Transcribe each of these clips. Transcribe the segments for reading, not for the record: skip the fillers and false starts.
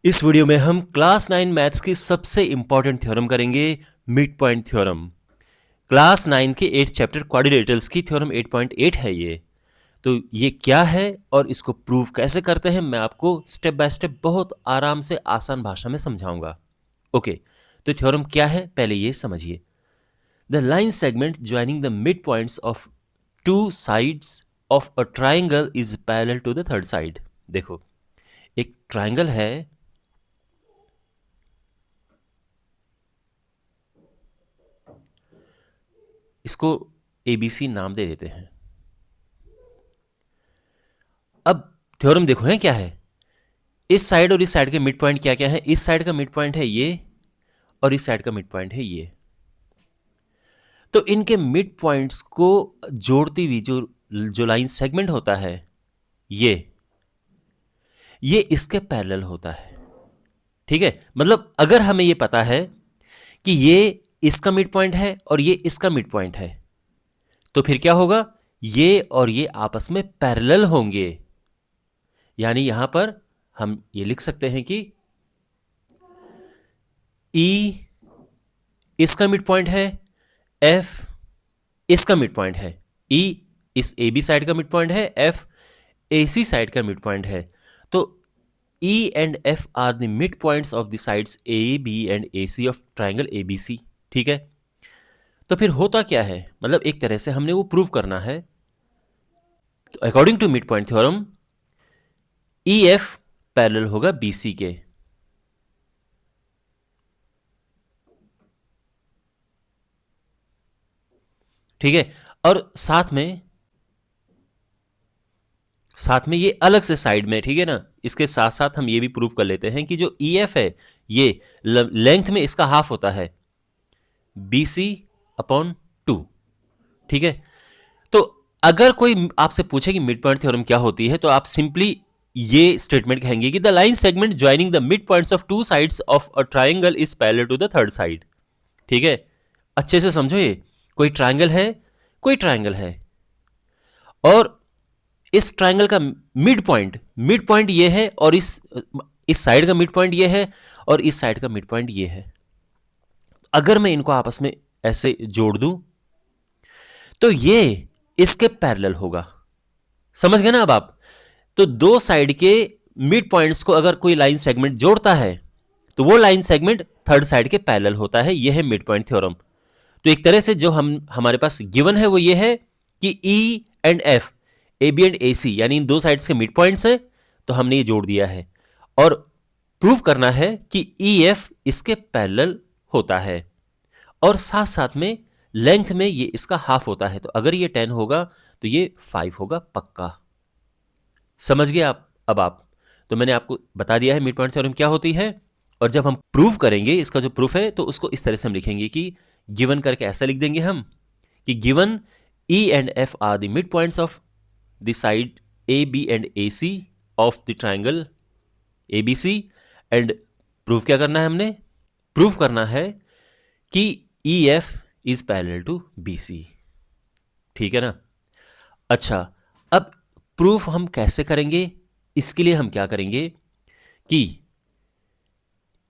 इस वीडियो में हम क्लास 9 मैथ्स की सबसे इंपॉर्टेंट थ्योरम करेंगे, मिड पॉइंट थ्योरम। क्लास 9 के 8 चैप्टर क्वाड्रिलेटरल्स की थ्योरम 8.8 है ये। तो ये क्या है और इसको प्रूव कैसे करते हैं मैं आपको स्टेप बाय स्टेप बहुत आराम से आसान भाषा में समझाऊंगा। ओके, तो थ्योरम क्या है पहले ये समझिए। The line segment joining the mid points of two sides of a triangle is parallel to the third side. देखो, एक ट्राइंगल है, इसको ABC नाम दे देते हैं। अब थ्योरम देखो है क्या है, इस साइड और इस साइड के मिड पॉइंट क्या क्या है। इस साइड का मिड पॉइंट है ये और इस साइड का मिड पॉइंट है ये। तो इनके मिड पॉइंट्स को जोड़ती हुई जो जो लाइन सेगमेंट होता है ये इसके पैरेलल होता है। ठीक है, मतलब अगर हमें ये पता है कि ये इसका मिड पॉइंट है और ये इसका मिड पॉइंट है, तो फिर क्या होगा, ये और ये आपस में पैरेलल होंगे। यानी यहां पर हम ये लिख सकते हैं कि E इसका मिड पॉइंट है, F इसका मिड पॉइंट है। E इस AB साइड का मिड पॉइंट है, F AC साइड का मिड पॉइंट है। तो E and F are the mid points of the sides AB and AC of triangle ABC। ठीक है, तो फिर होता क्या है, मतलब एक तरह से हमने वो प्रूव करना है। तो according to mid point theorem EF parallel होगा BC के। ठीक है, और साथ में ये अलग से साइड में, ठीक है ना, इसके साथ साथ हम ये भी प्रूव कर लेते हैं कि जो EF है ये लेंथ में इसका हाफ होता है BC/2। ठीक है, तो अगर कोई आपसे पूछे कि मिड पॉइंट थ्योरम क्या होती है, तो आप सिंपली ये स्टेटमेंट कहेंगे कि the line segment joining the mid points of two sides of a triangle is parallel to the third side. ठीक है, अच्छे से समझो, ये कोई ट्राइंगल है, कोई ट्राइंगल है और इस ट्राइंगल का मिड पॉइंट ये है और इस साइड का मिड पॉइंट ये है और इस साइड का मिड पॉइंट ये है। अगर मैं इनको आपस में ऐसे जोड़ दूं तो ये इसके पैरेलल होगा। समझ गए ना अब आप। तो दो साइड के मिड पॉइंट्स को अगर कोई लाइन सेगमेंट जोड़ता है तो वो लाइन सेगमेंट थर्ड साइड के पैरेलल होता है। ये है मिड पॉइंट थ्योरम। तो एक तरह से जो हमारे पास गिवन है वो ये है कि E and F, AB and AC यानी इन दो साइड्स के मिड पॉइंट्स हैं, तो हमने ये जोड़ दिया है और प्रूव करना है कि EF इसके पैरेलल होता है और साथ साथ में लेंथ में ये इसका हाफ होता है। तो अगर ये 10 होगा तो ये 5 होगा पक्का। समझ गए आप अब आप। तो मैंने आपको बता दिया है मिड पॉइंट थ्योरम क्या होती है, और जब हम प्रूव करेंगे इसका जो प्रूफ है तो उसको इस तरह से हम लिखेंगे कि गिवन करके ऐसा लिख देंगे हम कि given E and F are the mid points of the side AB and AC of the triangle ABC। And prove क्या करना है, हमने प्रूव करना है कि EF is parallel to BC। ठीक है ना। अच्छा, अब प्रूफ हम कैसे करेंगे, इसके लिए हम क्या करेंगे कि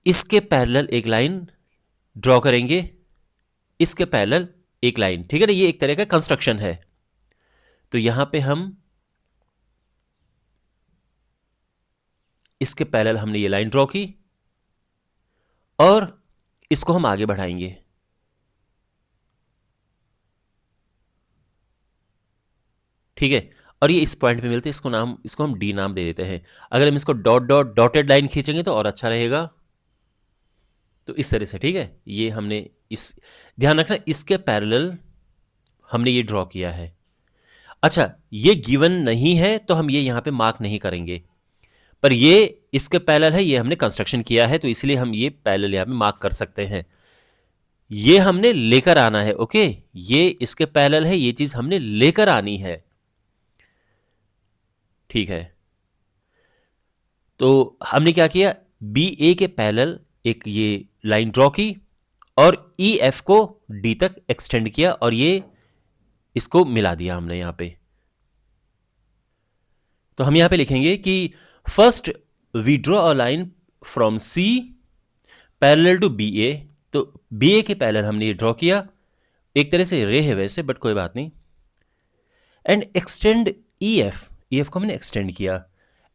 इसके पैरेलल एक लाइन ड्रॉ करेंगे, इसके पैरेलल एक लाइन। ठीक है ना, ये एक तरह का कंस्ट्रक्शन है। तो यहां पे हम इसके पैरेलल हमने ये लाइन ड्रॉ की और इसको हम आगे बढ़ाएंगे। ठीक है, और ये इस पॉइंट पे मिलते हैं, इसको हम D नाम दे देते हैं। अगर हम इसको डॉट डॉट डॉटेड लाइन खींचेंगे तो और अच्छा रहेगा। तो इस तरह से, ठीक है, ये हमने इस ध्यान रखना इसके पैरेलल हमने ये ड्रॉ किया है। अच्छा, ये गिवन नहीं है तो हम ये यहां पे मार्क नहीं करेंगे, पर ये इसके पैरेलल है, ये हमने कंस्ट्रक्शन किया है तो इसलिए हम ये पैरेलल यहां पे मार्क कर सकते हैं। ये हमने लेकर आना है। ओके, ये इसके पैरेलल है, ये चीज हमने लेकर आनी है। ठीक है, तो हमने क्या किया, BA के पैरेलल एक ये लाइन ड्रॉ की और EF को D तक एक्सटेंड किया और ये इसको मिला दिया हमने यहां पे। तो हम यहां पे लिखेंगे कि first we draw a line from C parallel to B A. तो बी ए के पैरेलल हमने ये ड्रॉ किया, एक तरह से रे है वैसे, बट कोई बात नहीं। And extend E F, E F को हमने एक्सटेंड किया,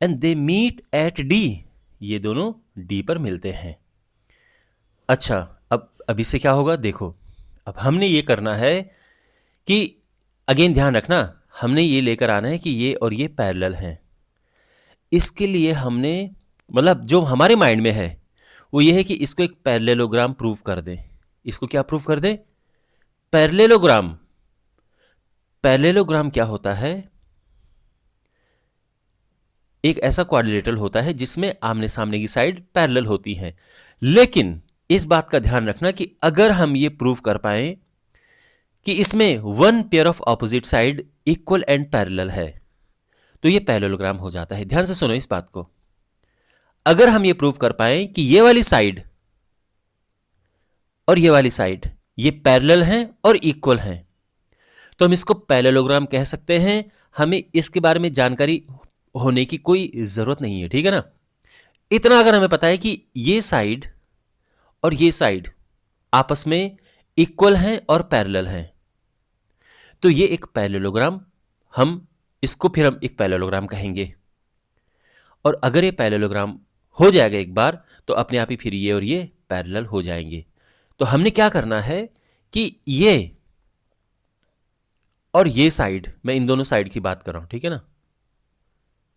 and they meet at D, ये दोनों डी पर मिलते हैं। अच्छा, अब इससे क्या होगा देखो, अब हमने ये करना है कि अगेन ध्यान रखना, हमने ये लेकर आना है कि ये और ये पैरेलल हैं। इसके लिए हमने मतलब जो हमारे माइंड में है वो ये है कि इसको एक पैरेललोग्राम प्रूव कर दें। इसको क्या प्रूव कर दें? पैरेललोग्राम। पैरेललोग्राम क्या होता है? एक ऐसा क्वाड्रिलेटरल होता है जिसमें आमने सामने की साइड पैरेलल होती हैं। लेकिन इस बात का ध्यान रखना कि अगर हम ये प्रूव कर पाए कि इसमें one pair of opposite side equal and parallel है, तो ये पैरेललोग्राम हो जाता है। ध्यान से सुनो इस बात को। अगर हम ये प्रूव कर पाए कि ये वाली साइड और ये वाली साइड ये पैरेलल हैं और इक्वल हैं, तो हम इसको पैरेललोग्राम कह सकते हैं। हमें इसके बारे में जानकारी होने की कोई जरूरत नहीं है, ठीक है ना। इतना अगर हमें पता है कि ये साइड और ये साइड आपस में इक्वल हैं और पैरेलल हैं, तो ये एक पैरेललोग्राम, हम इसको फिर हम एक पैरेललोग्राम कहेंगे। और अगर ये पैरेललोग्राम हो जाएगा एक बार, तो अपने आप ही फिर ये और ये पैरेलल हो जाएंगे। तो हमने क्या करना है कि ये और ये साइड, मैं इन दोनों साइड की बात कर रहा हूं, ठीक है ना,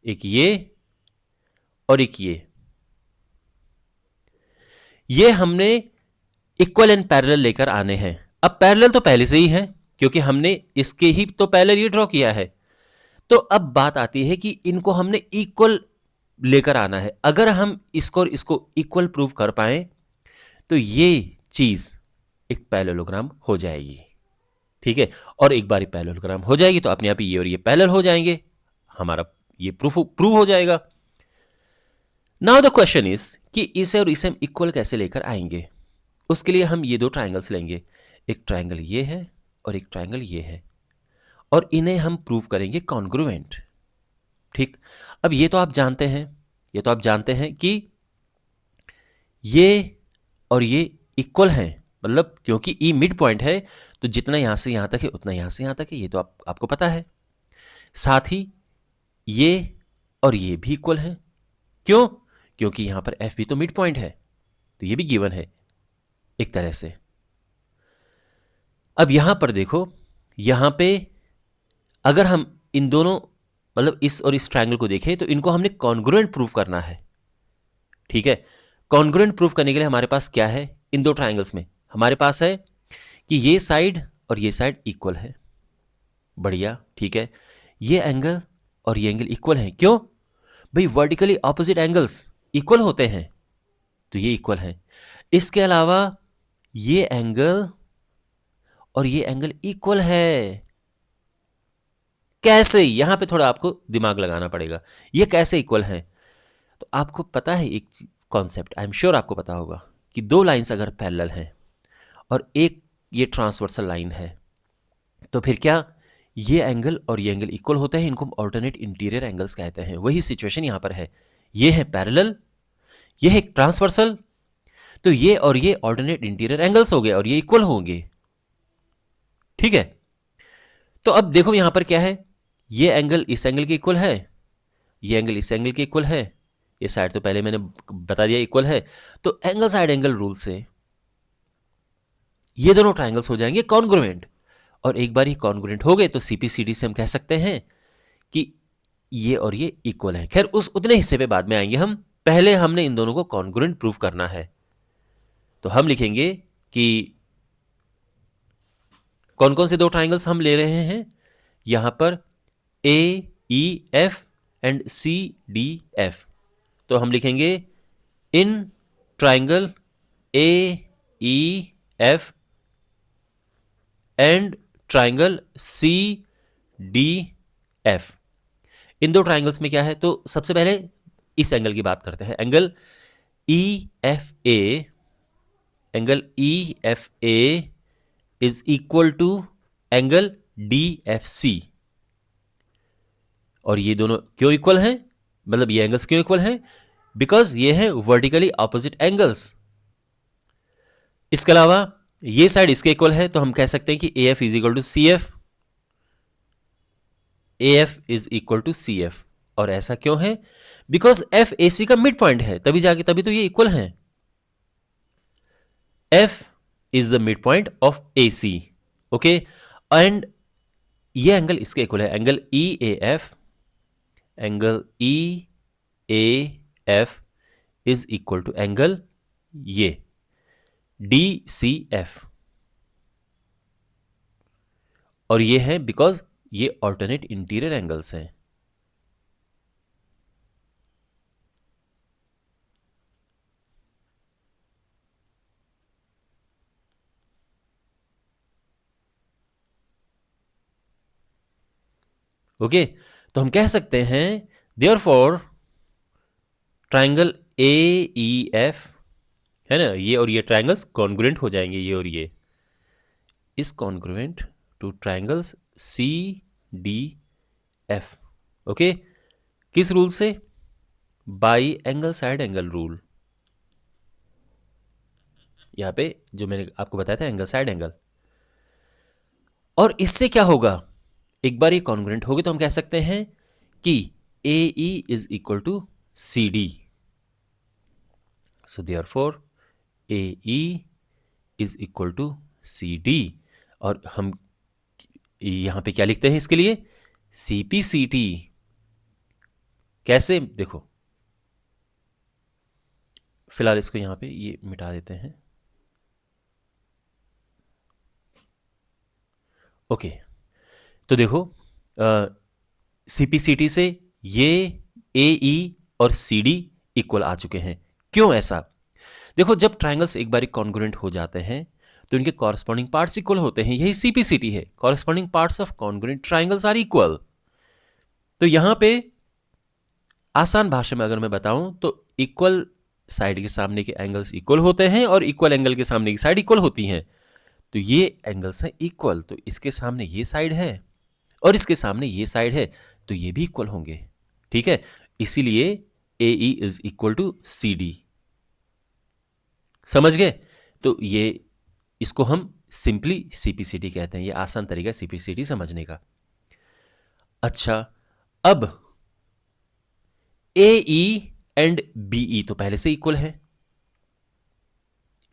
एक ये और एक ये हमने इक्वल एंड पैरेलल लेकर आने हैं। अब पैरेलल तो पहले से ही है क्योंकि हमने इसके ही तो पैरेलल ये ड्रॉ किया है। तो अब बात आती है कि इनको हमने इक्वल लेकर आना है। अगर हम इसको और इसको इक्वल प्रूव कर पाए तो ये चीज एक पैरेललोग्राम हो जाएगी, ठीक है। और एक बार पैरेललोग्राम हो जाएगी तो अपने आप ही ये और ये पैरेलल हो जाएंगे, हमारा ये प्रूव हो जाएगा। नाउ द क्वेश्चन इज कि इसे और इसे हम इक्वल कैसे लेकर आएंगे। उसके लिए हम ये दो ट्रायंगल्स लेंगे, एक ट्रायंगल ये है और एक ट्रायंगल ये है, और इन्हें हम प्रूव करेंगे कॉन्ग्रुएंट, ठीक। अब ये तो आप जानते हैं कि ये और ये इक्वल हैं, मतलब क्योंकि ई मिड पॉइंट है तो जितना यहां से यहां तक है उतना यहां से यहां तक है, ये तो आपको पता है। साथ ही ये और ये भी इक्वल है, क्यों? क्योंकि यहां पर एफ भी तो मिड पॉइंट है, तो ये भी गिवन है एक तरह से। अब यहां पर देखो, यहां पे अगर हम इन दोनों मतलब इस और इस ट्रायंगल को देखें तो इनको हमने कॉन्ग्रुएंट प्रूव करना है, ठीक है। कॉन्ग्रुएंट प्रूव करने के लिए हमारे पास क्या है? इन दो ट्रायंगल्स में हमारे पास है कि ये साइड और ये साइड इक्वल है, बढ़िया, ठीक है। ये एंगल और ये एंगल इक्वल है, क्यों भाई? वर्टिकली ऑपोजिट एंगल्स इक्वल होते हैं, तो ये इक्वल है। इसके अलावा ये एंगल और ये एंगल इक्वल है। कैसे? यहां पे थोड़ा आपको दिमाग लगाना पड़ेगा, ये कैसे इक्वल है? तो आपको पता है एक कॉन्सेप्ट, आई एम श्योर आपको पता होगा कि दो लाइंस अगर पैरेलल हैं और एक ये ट्रांसवर्सल लाइन है, तो फिर क्या ये एंगल और ये एंगल इक्वल होते हैं, इनको ऑल्टरनेट इंटीरियर एंगल्स कहते हैं। वही सिचुएशन यहां पर है, ये है पैरेलल, ये है ट्रांसवर्सल, तो ये और ये ऑल्टरनेट इंटीरियर एंगल्स हो गए और ये इक्वल होंगे, ठीक है। तो अब देखो यहां पर क्या है, ये एंगल इस एंगल के इक्वल है, ये एंगल इस एंगल के इक्वल है, ये साइड तो पहले मैंने बता दिया इक्वल है, तो एंगल साइड एंगल रूल से ये दोनों ट्रायंगल्स हो जाएंगे कॉन्ग्रुएंट। और एक बार ये कॉन्ग्रुएंट हो गए तो सीपीसीडी से हम कह सकते हैं कि ये और ये इक्वल है। खैर उस उतने हिस्से पे बाद में आएंगे हम, पहले हमने इन दोनों को कॉन्ग्रुएंट प्रूव करना है। तो हम लिखेंगे कि कौन कौन से दो ट्रायंगल्स हम ले रहे हैं, यहां पर A E F and C D F. तो हम लिखेंगे in triangle A E F and triangle C D F. इन दो ट्रायंगल्स में क्या है, तो सबसे पहले इस एंगल की बात करते हैं। Angle E F A, angle E F A is equal to angle D F C. और ये दोनों क्यों इक्वल हैं, मतलब ये एंगल्स क्यों इक्वल हैं? बिकॉज ये है वर्टिकली ऑपोजिट एंगल्स। इसके अलावा ये साइड इसके इक्वल है, तो हम कह सकते हैं कि A F is equal to C F, A F is equal to C F. और ऐसा क्यों है? बिकॉज एफ ए सी का मिड पॉइंट है, तभी तो ये इक्वल है। F is the mid point of A C, okay. And ये एंगल इसके इक्वल है, angle E A F, angle E A F is equal to angle ये डी सी एफ। और ये है बिकॉज ये ऑल्टरनेट इंटीरियर एंगल्स हैं। Okay, तो हम कह सकते हैं therefore triangle A E F है ना, ये और ये ट्राइंगल्स कॉन्ग्रुएंट हो जाएंगे, ये और ये is congruent to triangles C D F. Okay, किस रूल से? By angle side angle rule. यहां पे जो मैंने आपको बताया था एंगल साइड एंगल। और इससे क्या होगा? एक बार ये कॉन्ग्रुएंट होगी तो हम कह सकते हैं कि A E is equal to C D. So therefore A E is equal to C D. और हम यहां पे क्या लिखते हैं इसके लिए? C P C T. कैसे? देखो, फिलहाल इसको यहां पे ये मिटा देते हैं। ओके, तो देखो सीपीसीटी से ये ए ई और सी डी इक्वल आ चुके हैं। क्यों ऐसा? देखो, जब ट्राइंगल्स एक बार कॉन्ग्रुएंट हो जाते हैं तो इनके कॉरस्पॉन्डिंग पार्ट्स इक्वल होते हैं। यही सीपीसीटी है, corresponding parts of congruent triangles are equal. तो यहां पे आसान भाषा में अगर मैं बताऊं तो इक्वल साइड के सामने के एंगल्स इक्वल होते हैं और इक्वल एंगल के सामने की साइड इक्वल होती हैं। तो ये एंगल्स हैं इक्वल, तो इसके सामने ये साइड है और इसके सामने ये साइड है, तो ये भी इक्वल होंगे। ठीक है, इसीलिए A E is equal to C D. समझ गए? तो ये इसको हम सिंपली सीपीसीटी कहते हैं। ये आसान तरीका सीपीसीटी समझने का। अच्छा, अब ए ई एंड बीई तो पहले से इक्वल है।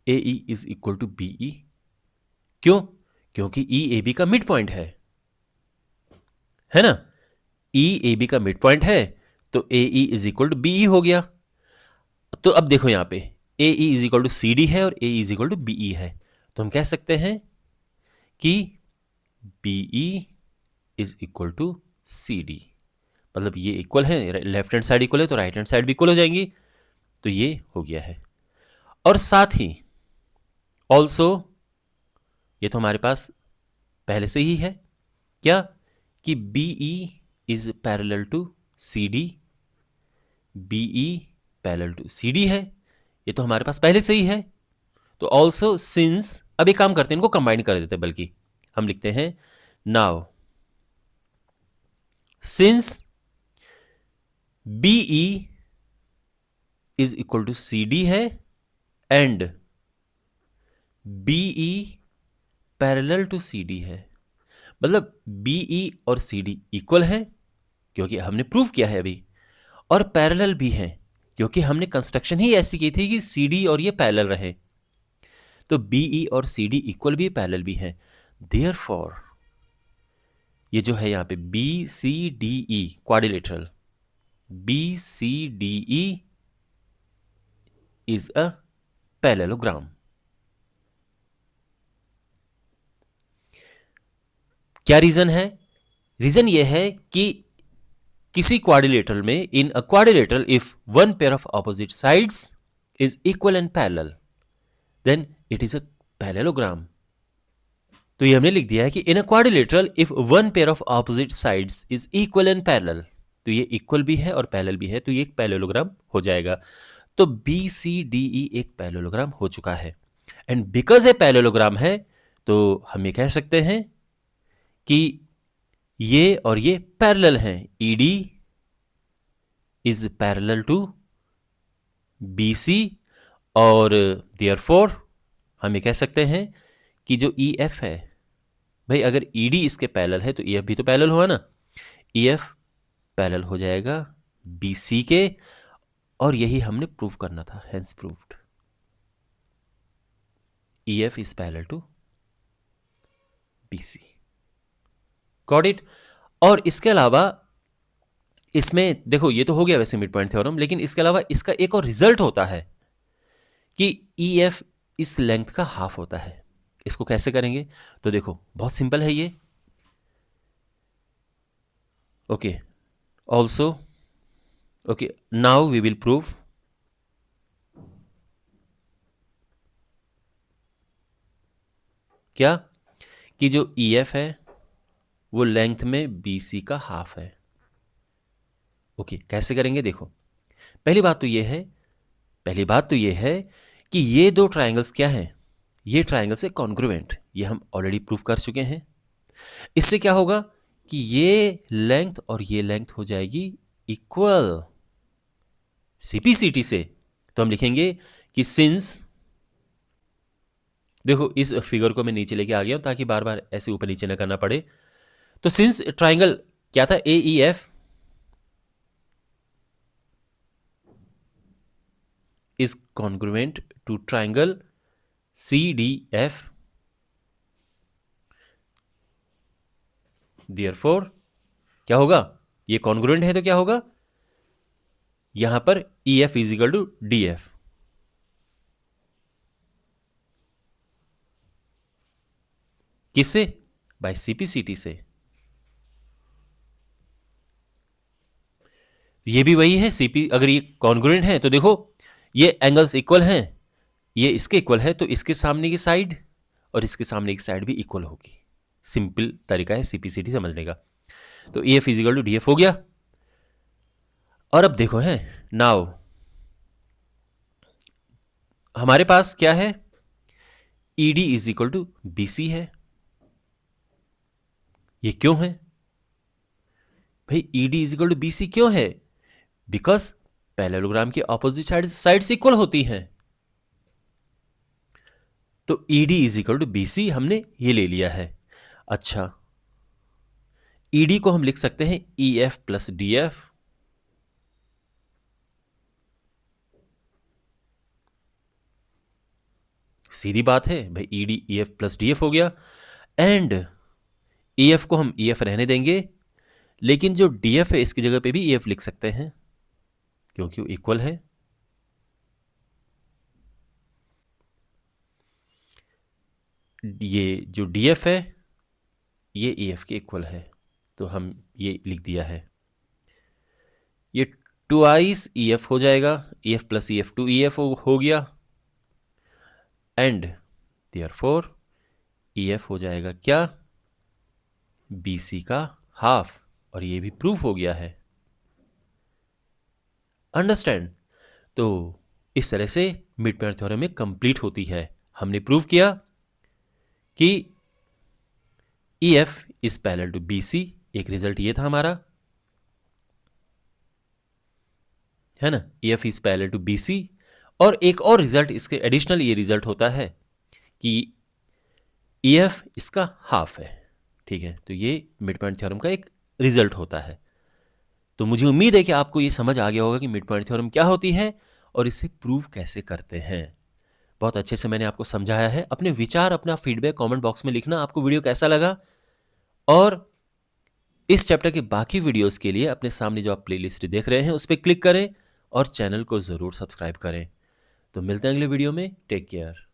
A E is equal to B E. क्यों? क्योंकि ई ए बी का मिड पॉइंट है ना। ई ए बी का मिड पॉइंट है, तो A E is equal to B E हो गया। तो अब देखो यहां पे A E is equal to C D है और A is equal to B E है, तो हम कह सकते हैं कि be is equal to C D. मतलब ये इक्वल है, लेफ्ट हैंड साइड इक्वल है तो राइट हैंड साइड भी इक्वल हो जाएंगी। तो ये हो गया है। और साथ ही ऑल्सो ये तो हमारे पास पहले से ही है क्या, कि be is parallel to C D. BE parallel to C D है, ये तो हमारे पास पहले से ही है। तो ऑल्सो सिंस, अब एक काम करते हैं, इनको कंबाइन कर देते हैं, बल्कि हम लिखते हैं now since B E is equal to C D है and B E parallel to C D है, मतलब बीई और सी डी इक्वल है क्योंकि हमने प्रूव किया है अभी, और पैरेलल भी है क्योंकि हमने कंस्ट्रक्शन ही ऐसी की थी कि सी डी और ये पैरेलल रहे। तो बीई और सी डी इक्वल भी पैरेलल भी है। देयरफॉर ये जो है यहां पे B C D E quadrilateral, B C D E is a parallelogram. क्या रीजन है? रीजन यह है कि किसी क्वाड्रिलेटरल में, in a quadrilateral if one pair of opposite sides is equal and parallel then it is a parallelogram. तो ये हमने लिख दिया है कि in a quadrilateral if one pair of opposite sides is equal and parallel, तो ये equal भी है और पैरेलल भी है, तो ये एक पैरेललोग्राम हो जाएगा। तो बी सी डी ई एक पैरेललोग्राम हो चुका है। एंड बिकॉज ए पैरेललोग्राम है तो हम ये कह सकते हैं कि ये और ये पैरेलल हैं। ED is parallel to BC और देयरफॉर हम ये कह सकते हैं कि जो EF है, भाई अगर ED इसके पैरेलल है तो EF भी तो पैरेलल हुआ ना, EF पैरेलल हो जाएगा BC के, और यही हमने प्रूव करना था, hence proved EF is parallel to BC। Got it. और इसके अलावा इसमें देखो, ये तो हो गया वैसे मिड पॉइंट थ्योरम, लेकिन इसके अलावा इसका एक और रिजल्ट होता है कि EF इस लेंथ का हाफ होता है। इसको कैसे करेंगे? तो देखो बहुत सिंपल है ये। Okay, also okay, now we will prove क्या कि जो EF है वो लेंथ में BC का हाफ है। ओके, कैसे करेंगे? देखो, पहली बात तो ये है कि ये दो ट्राइंगल्स क्या हैं? ये ट्राइंगल्स है कॉन्ग्रुएंट, ये हम ऑलरेडी प्रूव कर चुके हैं। इससे क्या होगा कि ये लेंथ और ये लेंथ हो जाएगी इक्वल CPCT से। तो हम लिखेंगे कि सिंस, देखो इस फिगर को मैं नीचे लेके आ गया हूं ताकि बार बार ऐसे ऊपर नीचे ना करना पड़े। तो सिंस ट्राइंगल क्या था, AEF is congruent to triangle CDF, therefore क्या होगा? ये कॉन्ग्रुएंट है तो क्या होगा? यहां पर EF is equal to DF। किससे? बाय CPCT से। ये भी वही है CP, अगर ये कॉन्ग्रुएंट है तो देखो ये एंगल्स इक्वल हैं, ये इसके इक्वल है तो इसके सामने की साइड और इसके सामने की साइड भी इक्वल होगी। सिंपल तरीका है CPCT समझने का। तो EF is equal to DF हो गया। और अब देखो है, नाउ हमारे पास क्या है? ED is equal to BC है। ये क्यों है भाई? ED is equal to BC क्यों है? बिकॉज पैरेललोग्राम की ऑपोजिट साइड्स इक्वल होती हैं। तो ED is equal to BC हमने ये ले लिया है। अच्छा, ED को हम लिख सकते हैं EF प्लस DF, सीधी बात है भाई, ED EF प्लस DF हो गया। एंड EF को हम EF रहने देंगे, लेकिन जो DF है इसकी जगह पे भी EF लिख सकते हैं क्योंकि वो इक्वल है। ये जो DF है ये EF के इक्वल है, तो हम ये लिख दिया है। ये ट्वाइस EF हो जाएगा, EF प्लस EF 2EF हो गया। एंड देयरफॉर EF हो जाएगा क्या? BC का हाफ, और ये भी प्रूफ हो गया है। अंडरस्टैंड? तो इस तरह से मिड पॉइंट थ्योरम में कंप्लीट होती है। हमने प्रूव किया कि EF is parallel to BC, एक रिजल्ट ये था हमारा, है ना? EF is parallel to BC। और एक और रिजल्ट इसके एडिशनल ये रिजल्ट होता है कि EF इसका हाफ है। ठीक है, तो ये मिड पॉइंट थ्योरम का एक रिजल्ट होता है। तो मुझे उम्मीद है कि आपको ये समझ आ गया होगा कि मिड पॉइंट थ्योरम क्या होती है और इसे प्रूव कैसे करते हैं। बहुत अच्छे से मैंने आपको समझाया है। अपने विचार, अपना फीडबैक कमेंट बॉक्स में लिखना, आपको वीडियो कैसा लगा। और इस चैप्टर के बाकी वीडियोस के लिए अपने सामने जो आप प्लेलिस्ट देख रहे हैं उस पर क्लिक करें और चैनल को ज़रूर सब्सक्राइब करें। तो मिलते हैं अगले वीडियो में। Take care.